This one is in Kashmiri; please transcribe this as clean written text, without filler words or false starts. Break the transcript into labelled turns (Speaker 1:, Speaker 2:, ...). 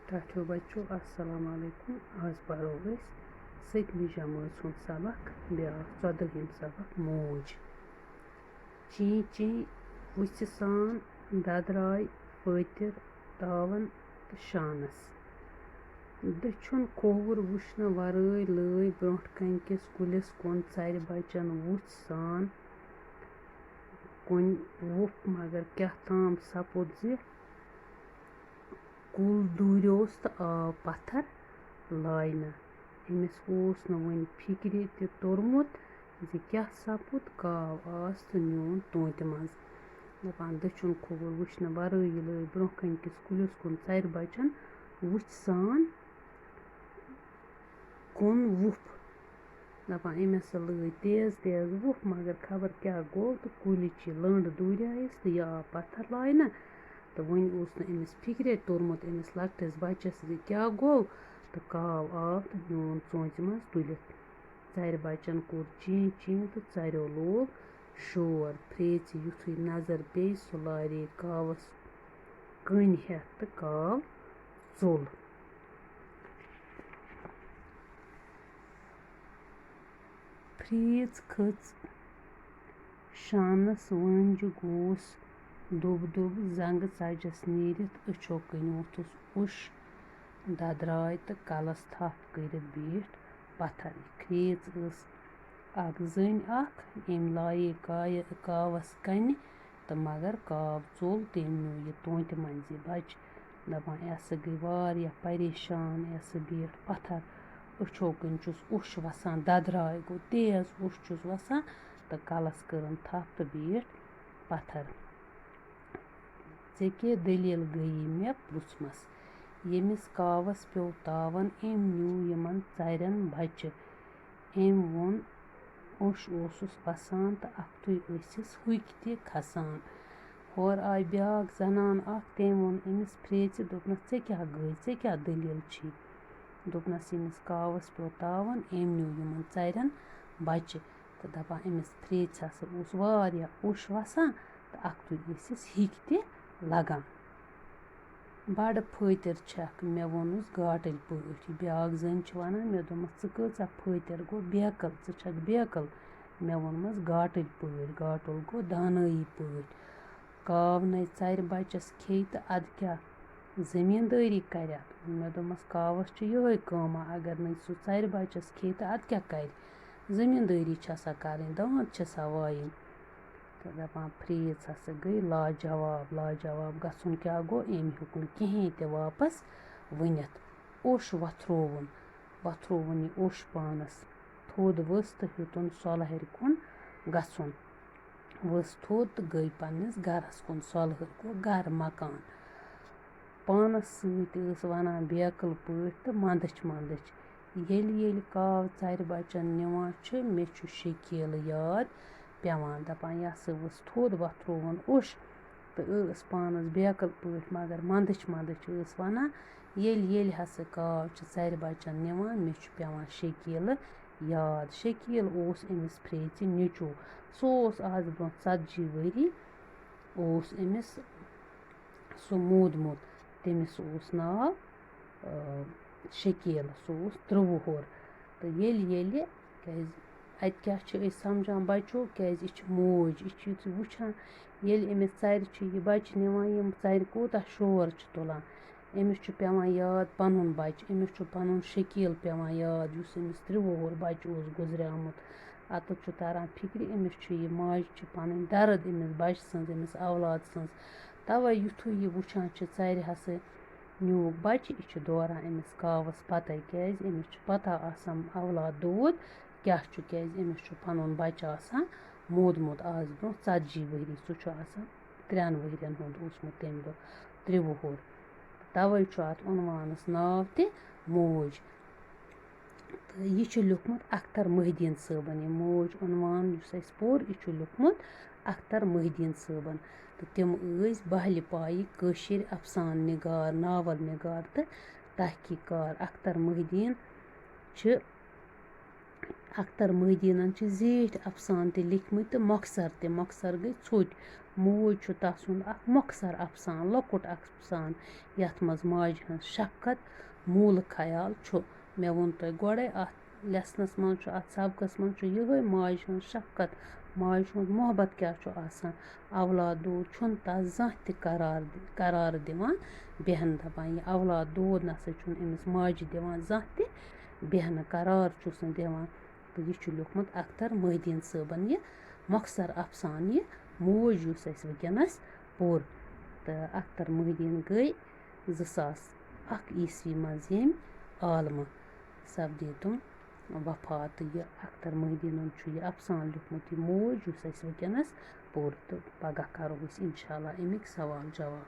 Speaker 1: ٹھٹھیو بچو السلام علیکم. آز پرو أسۍ 7مہِ جمٲژ ہُنٛد سبق بیٛاکھ 14ہِم سبق موج. چی چی وٕژھِ سان ددراے پٲتِر تاون تہٕ شانس. دٔچھُن کھووُر وٕچھنہٕ ورٲے لٲے برٛونٛٹھ کنہِ کِس کُلِس کُن ژرِ بچن وُژھ سان کُنۍ وُپھ مگر کیٛاہتام سپُد زِ کُل دوٗریوس تہٕ آو پتھر لاینہٕ. أمِس اوس نہٕ وُنہِ فِکرِ تہِ توٚرمُت زِ کیٛاہ سپُد. کاو آس تہٕ نیوٗن توٗتہِ منٛز. دپان دٔچھُن کھووُر وٕچھنہٕ ورٲیی لٲے برٛونٛہہ کنہِ کِس کُلِس کُن ژرِ بچن وُژھِ سان کُن وُپھ. دپان أمۍ ہسا لٲج تیز تیز وُپھ مگر خبر کیٛاہ گوٚو تہٕ کُلِچ یہِ لٔنٛڈ دوٗریایس تہٕ یہِ آو پتھر لاینہٕ. تہٕ وُنہِ اوس نہٕ أمِس فِکرے توٚرمُت أمِس لۄکٹِس بچس زِ کیٛاہ گوٚو. تہٕ کاو آو تہٕ نیوٗن ژوٗنٛچہِ منٛز تُلِتھ. ژرِ بچن کوٚر چی چی تہٕ ژرٮ۪و لوگ شور. پھرٛیژِ یُتھُے نظر پیٚیہِ سُہ لارے کاوس کٔنۍ ہٮ۪تھ تہٕ کاو ژوٚل. پھرٛیٖژ کھٔژ شانس وٲنٛجہِ گوس دُب دُب زنٛگہٕ ژجس نیٖرِتھ أچھو کِنۍ ووٚتھُس اوٚش ددراے تہٕ کلس تھپھ کٔرِتھ بیٖٹھ پتھر. کھرٛیٖژ ٲس اکھ زٔنۍ اکھ. أمۍ لایے کاوس کنہِ تہٕ مگر کاو ژوٚل. تٔمۍ نیوٗ یہِ توٗتہِ منٛز یہِ بچہِ. دپان یہِ ہسا گٔے واریاہ پریشان. یہِ ہسا بیٖٹھ پتھر. أچھو کِنۍ چھُس اوٚش وسان. ددراے گوٚو تیز اوٚش چھُس وسان تہٕ کلس کٔرٕن تھپھ تہٕ بیٖٹھ پتھر. ژےٚ کیٛاہ دٔلیٖل گٔیی مےٚ پرُژھمس. ییٚمِس کاوس پیوٚو تاون أمۍ نیوٗ یِمن ژرٮ۪ن بچہِ. أمۍ ووٚن اوٚش اوسُس وسان تہٕ اکھتُے ٲسِس ہوٚکھۍ تہِ کھسان. ہورٕ آیہِ بیٛاکھ زنان اکھ. تٔمۍ ووٚن أمِس پھرٛیژِ دوٚپنس ژےٚ کیٛاہ گٔے ژےٚ کیٛاہ دٔلیٖل چھِی. دوٚپنس ییٚمِس کاوس پیوٚو تاون أمۍ نیوٗ یِمن ژرٮ۪ن بچہِ. تہٕ دپان أمِس پھرٛیژِ ہسا اوس واریاہ اوٚش وسان تہٕ اکھتُے ٲسِس ہِکۍ تہِ لگان. بڑٕ پھٲتِر چھکھ مےٚ ووٚنُس گاٹٕلۍ پٲٹھۍ. بیٛاکھ زٔنۍ چھِ ونان مےٚ دوٚپمس ژٕ کۭژاہ پھٲتِر گوٚو بیقٕل ژٕ چھکھ بیقٕل. مےٚ ووٚنمس گاٹٕلۍ پٲٹھۍ. گاٹُل گوٚو دانٲیی پٲٹھۍ. کاو نے ژرِ بچس کھیٚیہِ تہٕ ادٕ کیٛاہ زٔمیٖندٲری کرٮ۪تھ. مےٚ دوٚپمس کاوس چھِ یِہوے کٲمہ. اگر نَے سُہ ژرِ بچس کھیٚیہِ تہٕ ادٕ کیٛاہ کرِ. زٔمیٖندٲری چھَسا کَرٕنۍ دانٛد چھَسا وایِنۍ. تہٕ دپان پھرٛیژ ہسا گٔے لاجواب. لاجواب گژھُن کیٛاہ گوٚو أمۍ ہیوٚک نہٕ کِہیٖنۍ تہِ واپس ؤنِتھ. اوٚش وۄتھرووُن یہِ اوٚش پانس. تھوٚد ؤژھ تہٕ ہیوٚتُن سۄلہرِ کُن گژھُن. ؤژھ تھوٚد تہٕ گٔے پننِس گرس کُن. سۄلہر گوٚو گرٕ مکان. پانس سۭتۍ ٲس ونان بیقٕل پٲٹھۍ تہٕ منٛدٕچھ منٛدٕچھ ییٚلہِ ییٚلہِ کاو ژرِ بچن نِوان چھُ مےٚ چھُ شکیٖلہٕ یاد پٮ۪وان. دپان یہِ ہسا ؤژھ تھوٚد وۄتھرووُن اوٚش تہٕ ٲس پانس بیقٕل پٲٹھۍ مگر منٛدٕچھ منٛدٕچھ ٲس ونان ییٚلہِ ییٚلہِ ہسا کاو چھِ ژرِ بچن نِوان مےٚ چھُ پٮ۪وان شکیٖلہٕ یاد. شکیٖل اوس أمِس پھرٛیژِ نیٚچوٗ. سُہ اوس آز برٛونٛہہ 40 ؤری اوس أمِس سُہ موٗدمُت. تٔمِس اوس ناو شکیٖل. سُہ اوس 23 وُہُر. تہٕ ییٚلہِ ییٚلہِ کیٛازِ اَتہِ کیٛاہ چھِ أسۍ سمجھان بچو کیٛازِ یہِ چھِ موج. یہِ چھِ یُتھُے وٕچھان ییٚلہِ أمِس ژرِ چھِ یہِ بچہِ نِوان یِم ژرِ کوٗتاہ شور چھِ تُلان. أمِس چھُ پٮ۪وان یاد پنُن بچہِ. أمِس چھُ پنُن شکیٖل پٮ۪وان یاد یُس أمِس 23 وُہُر بچہِ اوس گُزریومُت. اَتٮ۪تھ چھُ تران فِکرِ أمِس چھُ یہِ ماجہِ چھِ پنٕنۍ درد أمِس بچہِ سٕنٛز أمِس اولاد سٕنٛز. تَوے یُتھُے یہِ وٕچھان چھِ ژرِ ہسا نیوٗکھ بچہِ یہِ چھُ دوران أمِس کاوس پتے کیٛازِ أمِس چھِ پتہ آسان اولاد دود کیٛاہ چھُ. کیٛازِ أمِس چھُ پنُن بچہِ آسان موٗدمُت آز برٛونٛہہ 40 ؤری. سُہ چھُ آسان 3 ؤرین ہُنٛد اوسمُت تمہِ دۄہ 23 وُہُر. تَوے چھُ اتھ عنوانس ناو تہِ موج. تہٕ یہِ چھُ لیوٗکھمُت اختر محدیٖن صٲبن. یہِ موج عنوان یُس اَسہِ پوٚر یہِ چھُ لیوٗکھمُت اختر محدیٖن صٲبن. تہٕ تِم ٲسۍ بہلہِ پایہِ کٲشِر افسانہٕ نِگار ناول نِگار تہٕ تحقیٖق کار. اختر محدیٖن چھِ اختر مہدیٖنَن چھِ زیٖٹھۍ اَفسان تہِ لیکھمٕتۍ تہٕ مۄخصر تہِ. مۄخصر گٔے ژھوٚٹۍ. موج چھُ تَتھ سُنٛد اکھ مۄخصر اَفسان، لۄکُٹ اَفسان یَتھ منٛز ماجہِ ہٕنٛز شفقت موٗلہٕ خیال چھُ. مےٚ ووٚن تۄہہِ گۄڈَے اَتھ لیسنَس منٛز چھُ اَتھ سبقَس منٛز چھُ یِہوٚے ماجہِ ہٕنٛز شفقت، ماجہِ ہُنٛد محبت کیٛاہ چھُ آسان. اولاد دوٗد چھُنہٕ تَس زانٛہہ تہِ قرار دِوان بیٚہنہٕ، دَپان یہِ اولاد دوٗد نَسا چھُنہٕ أمِس ماجہِ دِوان زانٛہہ تہِ بیٚہنہٕ، قرار چھُس نہٕ دِوان. تہٕ یہِ چھُ لیوٗکھمُت اختر مہدیٖن صٲبَن یہِ مۄخصر اَفسان یہِ موج یُس اَسہِ وٕنکٮ۪نَس پوٚر. تہٕ اختر مہدیٖن گٔے 2001 عیٖسوی منٛز ییٚمۍ عالمہٕ سپدے تِم وفات. تہٕ یہِ اختر مہدیٖنَن چھُ یہِ اَفسان لیوٗکھمُت یہِ موج یُس اَسہِ وٕنکٮ۪نَس پوٚر. تہٕ پگاہ کَرو أسۍ اِنشاء اللہ اَمِکۍ سوال جواب.